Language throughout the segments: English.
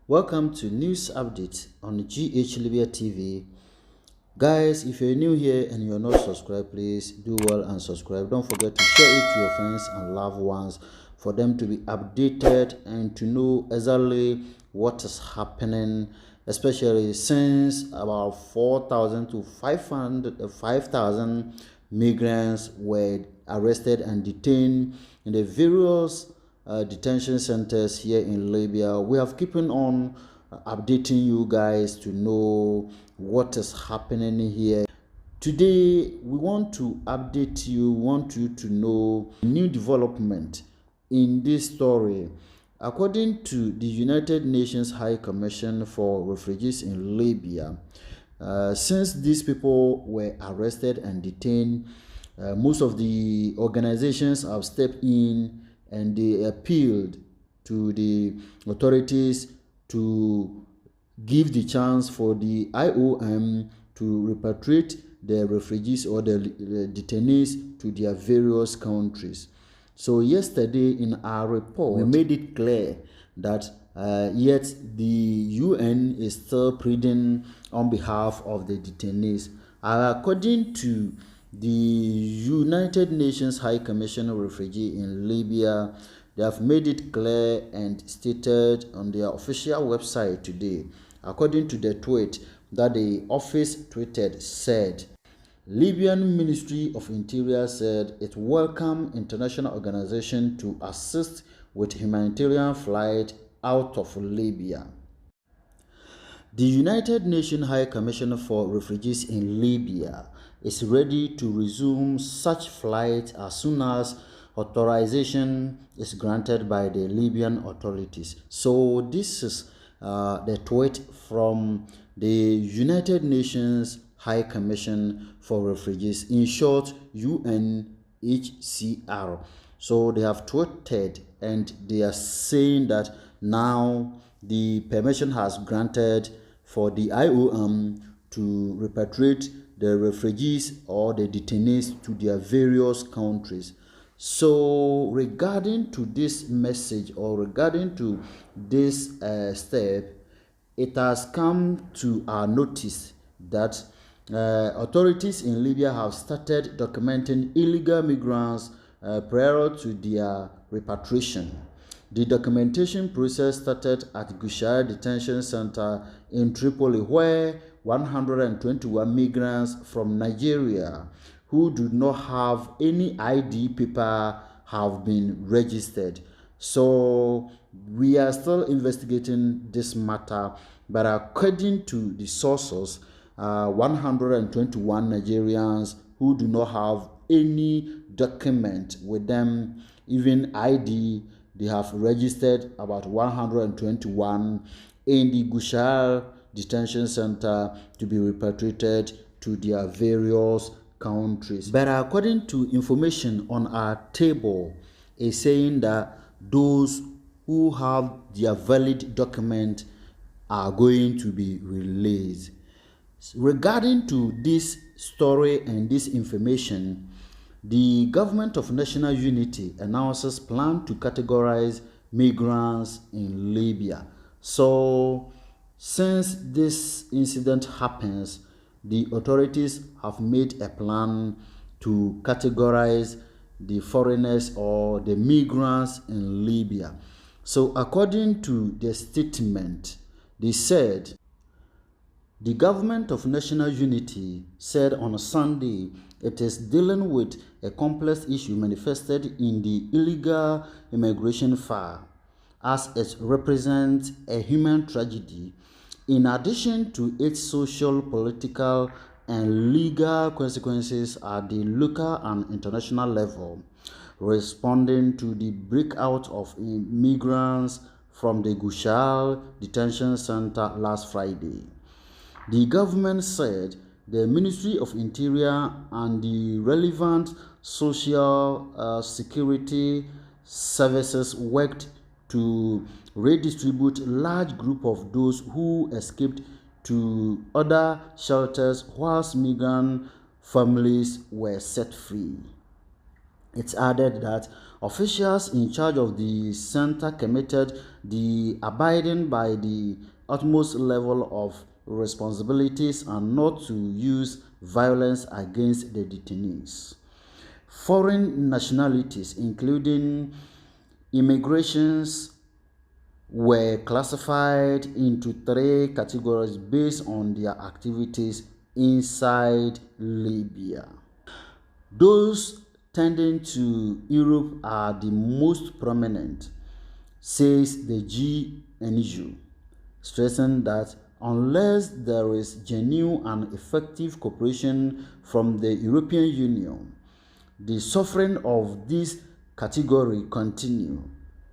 Welcome to News Update on GH Libya TV. Guys, if you're new here and you're not subscribed, please do well and subscribe. Don't forget to share it to your friends and loved ones for them to be updated and to know exactly what is happening, especially since about 4,000 to 5,000 migrants were arrested and detained in the various detention centers here in Libya. We have keeping on updating you guys to know what is happening here. Today we want to update you, want you to know new development in this story. According to the United Nations High Commission for Refugees in Libya, since these people were arrested and detained, most of the organizations have stepped in and they appealed to the authorities to give the chance for the IOM to repatriate the refugees or the detainees to their various countries. So yesterday in our report, we made it clear that yet the UN is still pleading on behalf of the detainees. According to the United Nations High Commission of Refugees in Libya, they have made it clear and stated on their official website today, according to the tweet that the office tweeted, said, Libyan Ministry of Interior said it welcomed international organization to assist with humanitarian flight out of Libya. The United Nations High Commissioner for Refugees in Libya is ready to resume such flight as soon as authorization is granted by the Libyan authorities. So this is the tweet from the United Nations High Commission for Refugees, in short UNHCR. So they have tweeted and they are saying that now the permission has granted for the IOM to repatriate the refugees or the detainees to their various countries. So regarding to this message or regarding to this step, it has come to our notice that authorities in Libya have started documenting illegal migrants prior to their repatriation. The documentation process started at Gushar Detention Center in Tripoli, where 121 migrants from Nigeria who do not have any ID paper have been registered. So we are still investigating this matter, but according to the sources, 121 Nigerians who do not have any document with them, even ID, they have registered about 121 in the Gushar Detention Center to be repatriated to their various countries. But according to information on our table, is saying that those who have their valid document are going to be released. Regarding to this story and this information, the Government of National Unity announces plan to categorize migrants in Libya. So, since this incident happens, the authorities have made a plan to categorize the foreigners or the migrants in Libya. So, according to the statement, they said the Government of National Unity said on Sunday it is dealing with a complex issue manifested in the illegal immigration file, as it represents a human tragedy in addition to its social, political, and legal consequences at the local and international level, responding to the breakout of immigrants from the Gushal Detention Center last Friday. The government said the Ministry of Interior and the relevant social security services worked to redistribute large group of those who escaped to other shelters whilst migrant families were set free. It added that officials in charge of the center committed the abiding by the utmost level of responsibilities and not to use violence against the detainees. Foreign nationalities, including immigrations, were classified into 3 categories based on their activities inside Libya. Those tending to Europe are the most prominent, says the GNU, stressing that unless there is genuine and effective cooperation from the European Union, the suffering of this category continue,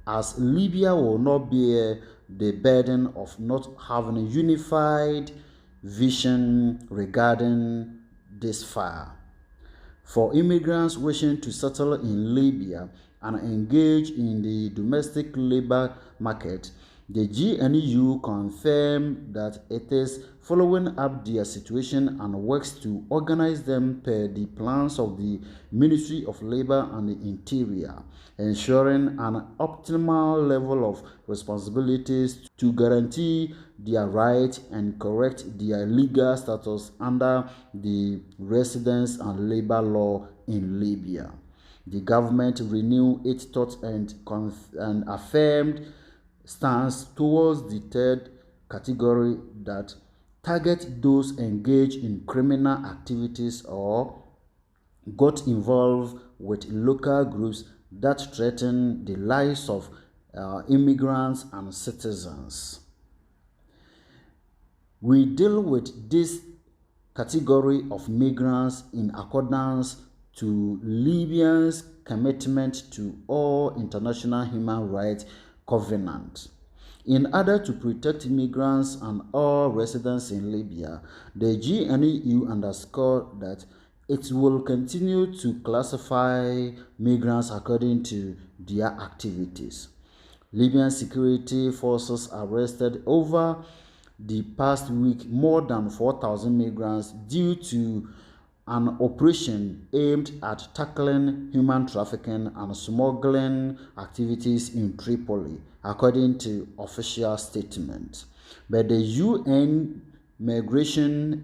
as Libya will not bear the burden of not having a unified vision regarding this fire. For immigrants wishing to settle in Libya and engage in the domestic labor market, the GNU confirmed that it is following up their situation and works to organize them per the plans of the Ministry of Labor and the Interior, ensuring an optimal level of responsibilities to guarantee their rights and correct their legal status under the residence and labor law in Libya. The government renewed its thoughts and affirmed stance towards the third category that target those engaged in criminal activities or got involved with local groups that threaten the lives of immigrants and citizens. We deal with this category of migrants in accordance to Libya's commitment to all international human rights covenant. In order to protect migrants and all residents in Libya, the GNU underscored that it will continue to classify migrants according to their activities. Libyan security forces arrested over the past week more than 4,000 migrants due to an operation aimed at tackling human trafficking and smuggling activities in Tripoli, according to official statements. But the UN Migration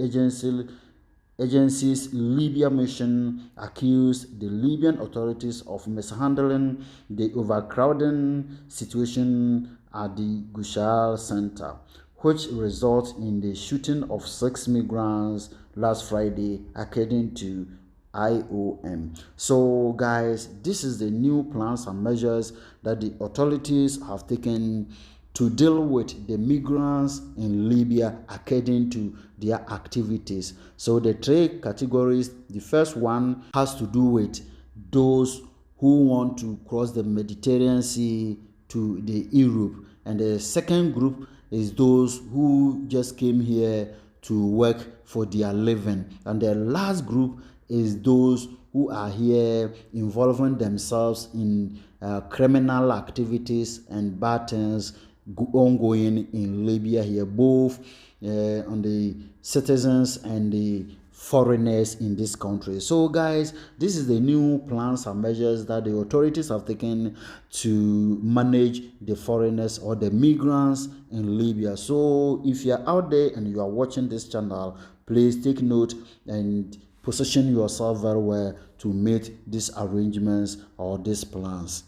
Agency's Libya mission accused the Libyan authorities of mishandling the overcrowding situation at the Gushal Center, which resulted in the shooting of 6 migrants last Friday, according to IOM. So, guys, this is the new plans and measures that the authorities have taken to deal with the migrants in Libya according to their activities. So, the 3 categories, the first one has to do with those who want to cross the Mediterranean Sea to the Europe, and the second group is those who just came here to work for their living, and the last group is those who are here involving themselves in criminal activities and bad things ongoing in Libya here, both on the citizens and the foreigners in this country. So, guys, this is the new plans and measures that the authorities have taken to manage the foreigners or the migrants in Libya. So, if you're out there and you are watching this channel, please take note and position yourself very well to meet these arrangements or these plans.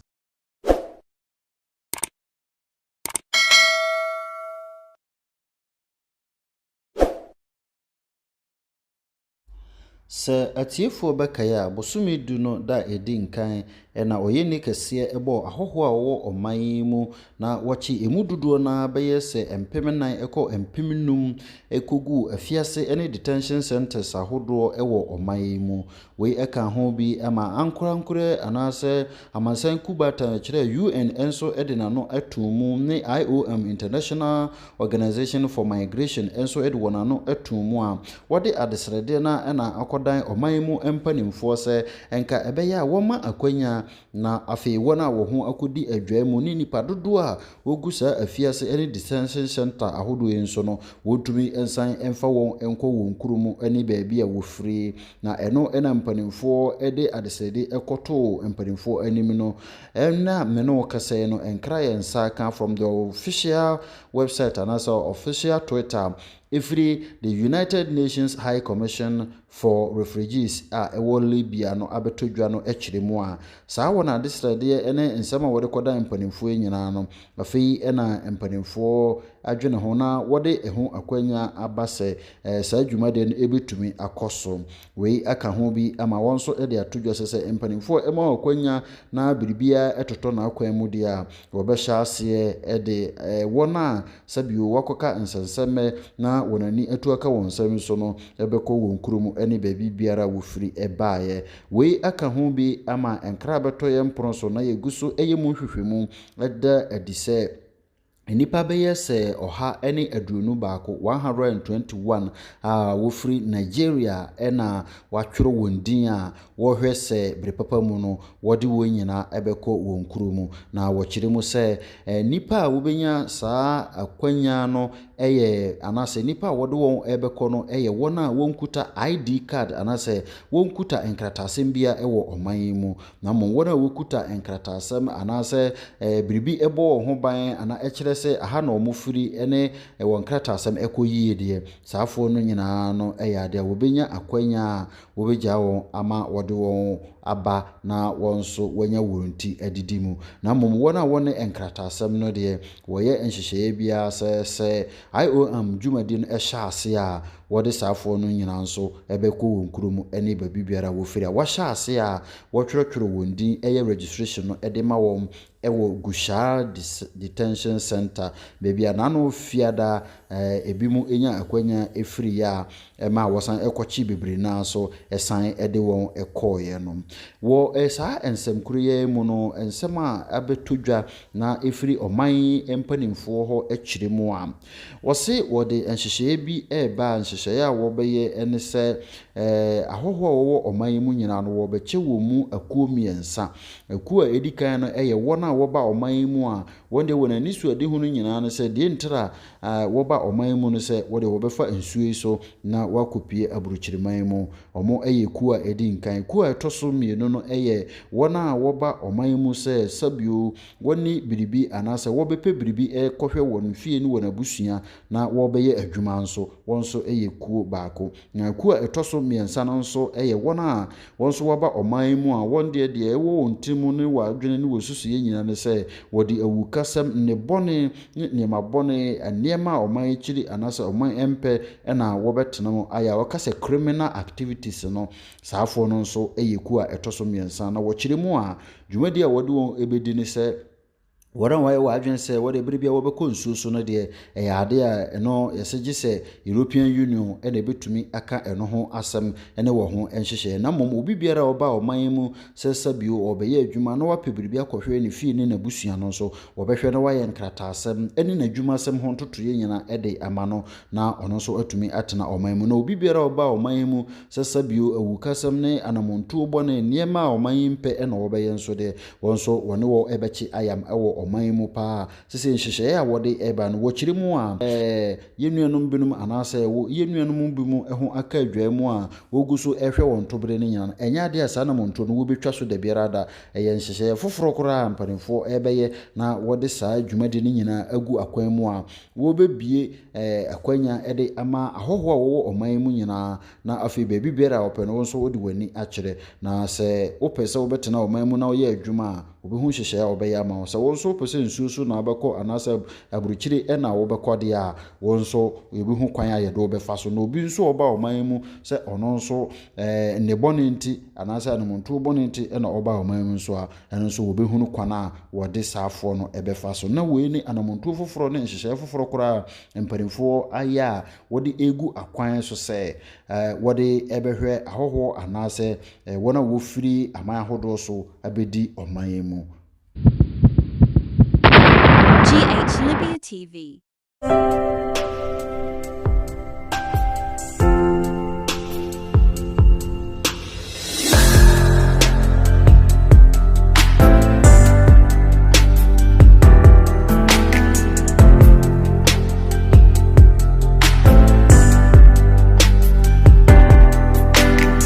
Sɛ atiefoɔ bɛkae a bosome du no da ɛdi nkan ɛna ɔyɛni kɛseɛ ɛbɔ ahɔhoɔ a wɔwɔ ɔman yi mu na wɔkye emu dodoɔ na bɛyɛ sɛ mpem 9 ɛkɔ mpem 5 ɛkɔgu afiase ɛne detention centers ahodoɔ ɛwɔ ɔman yi mu. Wei ɛka ho bi ama ankorankora anaasɛ amansan kubata kyerɛ UN ɛnso ɛde n'ano ɛto mu ne IOM International Organization for Migration ɛnso ɛde wɔn ano ɛto mu a wɔde adesrɛdeɛ na ɛna akɔ wɔdan ɔman mu mpanimfoɔ sɛ enka ɛbɛyɛ a wɔma akwanya na afei wɔn a wɔ ho akodi adwa mu ne nipa dodoɔ a wogu saa afiase ne detention center ahodoɔ yi nso no wotumi nsan mfa wɔn nkɔ wɔn kurom ne baabi a wofiri na ɛno ɛna mpanimfoɔ de adesede ɛkɔto mpanimfoɔ anim no ɛna meno kasa no enkra yɛ nsa ka from the official website and also official Twitter ifri the United Nations High Commission for Refugees ɛwɔ Libya no abeto dwa no akyire mu a saa wɔ na adesrɛdeɛ ɛne nsɛm a wɔde kɔda mpanimfoɔ nyinaa no afei ɛna mpanimfoɔ adwene ho na wɔde ɛho akwanya aba sɛ saa dwumadeɛ no ebetumi akɔ so wei aka ho bi ama wɔn nso ɛde ato dwa sɛ mpanimfoɔ ɛma akwanya na biribia ɛtotɔ na akwan mu deɛ a wɔbɛhyɛ aseɛ ɛde wɔn a sabio wakɔka nsɛnsɛmɛ na wɔn ani atu aka wɔn nsɛm so no ɛbɛkɔ wɔn kurom ɛne baabi biara wofiri ɛbaeɛ wei aka ho bi ama nkra bɛtɔ yɛn mpono so na yɛgu so ɛyɛ mu hwehwɛmu ɛda adi sɛ nipa bɛyɛ sɛ ɔha ne aduonu baako 121 a wofiri Nigeria ɛna watworo wɔn din a wɔhwɛ sɛ bere papa mu no wɔde wɔn nyinaa ɛbɛkɔ wɔn kurom na wɔkyerɛ mu sɛ nipa a wobɛnya saa akwanya no ɛyɛ anase nipa a wɔde wɔn ɛbɛkɔ no ɛyɛ wɔn a wɔnkuta ID card anase wɔnkuta nkratasɛm bia ɛwɔ ɔman yi mu na mo wɔn a wɔkuta nkratasɛm anase biribi ɛbɔ wɔn ho ban ana ɛkyerɛ sɛ aha na ɔmo firi ene ɛwɔ nkratasɛm ɛkɔ yie deɛ saafoɔ no nyinaa no ɛyɛ ade a wɔbɛnya akwanya a wɔbɛgya wɔn ama wɔde wɔn aba na wɔn nso wɔnya wɔn ti adidi mu na mmom wɔn a wɔne nkratasɛm no deɛ wɔyɛ nhyehyɛeɛ biara sɛ IOM dwumadi no ɛhyɛ ase a wɔde saafoɔ no nyinaa nso ɛbɛkɔ wɔn kurom ɛne baabi biara wɔfiri a wɔhyɛ ase a wɔtwerɛtwerɛ wɔn din ɛyɛ registration no ɛde ma wɔn ɛwɔ Gushaa detention center baabi a nano fiada ebi mu enya akwanya efiri ya ɛma wɔsan ɛkɔkyi bebre na so ɛsan ɛde wɔn ɛkɔɔyɛ no wɔ saa nsɛmkuru yɛ mu no nsɛm a abɛtodwa na efiri ɔman mpanimfoɔ hɔ akyire mu a wɔse wɔde nhyehyɛeɛ bi ɛba nhyehyɛeɛ a wɔbɛyɛ ɛne sɛ ahɔhoɔ a wɔwɔ ɔman mu nyinaa no wɔbɛkyɛ wɔn mu akuo mmiɛnsa akuo a edikan no ɛyɛ wɔn a wɔba ɔman mu a wɔn de wɔn ani so ade hu no nyinaa no sɛ deɛ ntira wɔba ɔman mu no sɛ wɔde wɔbɛfa nsuo so na wakopie aburukyiriman mu ɔmo ɛyɛ kuo a edi nkan kuo a ɛtɔ so mmienu no ɛyɛ wɔn a wɔba ɔman mu sɛ sabio wɔne biribi anaasɛ wɔbɛpɛ biribi ɛkɔhwɛ wɔn fie ne wɔn abusua na wɔbɛyɛ adwuma nso wɔn nso ɛyɛ kuo baako na kuo a ɛtɔ so mmiɛnsa no nso ɛyɛ wɔn a wɔn nso wɔba ɔman mu a wɔn deɛ ɛwɔ wɔn tirim ne wɔ adwene ne wɔ susuɛ nyinaa ne sɛ wɔde awukasɛm ne bɔne ne nneɛma bɔne nneɛma a ɔman kyiri anaasɛ ɔman ɛmpɛ ɛna wɔbɛtena mu ayɛ a wɔka sɛ criminal activities no saafoɔ no nso ɛyɛ kuo a ɛtɔ so mmiɛnsa na wɔkyerɛ mu a dwumadi a wɔde wɔn ɛbɛdi ne sɛ wɔran wɔyɛ wɔ adwene sɛ wɔde bere bia wɔbɛkɔ nsuo so no deɛ ɛyɛ ade a ɛno yɛsɛgye sɛ European Union ɛna ɛbɛtumi aka ɛno ho asɛm ɛne wɔ ho nhyehyɛ na mmom obi biara a ɔba ɔman mu sɛ sabio ɔbɛyɛ adwuma na wapɛ biribi akɔhwɛ ne fie ne n'abusua no nso wɔbɛhwɛ na wayɛ nkrataasɛm ɛne n'adwuma asɛm ho ntotoyɛ nyina ɛde ama no na ɔno nso atumi atena ɔman mu na obi biara a ɔba ɔman mu sɛ sabio awukasɛm ne anamontuo bɔne nneɛma a ɔman yi mpɛ ɛna wɔbɛyɛ nso deɛ wɔn nso wɔne wɔ ɛbɛkye ayam ɛwɔ ɔman mu paa sɛ nhyehyɛeɛ a wɔde ɛba no wɔkyerɛ mu a yɛnuanom binom anaasɛ yɛnuanom bi mu ɛho aka adwa mu a wɔgu so ɛhwɛ wɔn tobere ne nyina ɛnyɛ ade a saa namonto no wɔbɛtwa so da biara da ɛyɛ nhyehyɛeɛ foforɔ koraa mpanimfoɔ ɛbɛyɛ na wɔde saa dwumadi ne nyinaa agu akwan mu a wɔbɛbie akwanya ɛde ama ahɔhoɔ a wɔwɔ ɔman mu nyinaa na afei baabi biara a wɔpɛ no nso wɔde w'ani akyerɛ na sɛ wopɛ sɛ wobɛtena ɔman mu na wɔyɛ adwuma a wɔbɛhu nhyehyɛeɛ a wɔbɛyɛ ama wo sɛ wɔn nso wopɛ sɛ nsuo so na wobɛkɔ anaasɛ aburukyire ɛna wobɛkɔ deɛ a wɔn nso yɛbɛhu kwan a yɛde wobɛfa so na obi nso ɔba ɔman mu sɛ ɔno nso ne bɔne nti anaasɛ anamontuo bɔne nti ɛna ɔba ɔman mu nso a ɛno nso wɔbɛhu kwan a wɔde saafoɔ no ɛbɛfa so na wei ne anamontuo foforɔ ne nhyehyɛeɛ foforɔ koraa mpanimfoɔ ayɛ a wɔde egu akwan so sɛ wɔde ɛbɛhwɛ ahɔhoɔ anaasɛ wɔn a wɔfiri aman ahodoɔ so abɛdi ɔman mu. GH Libya TV.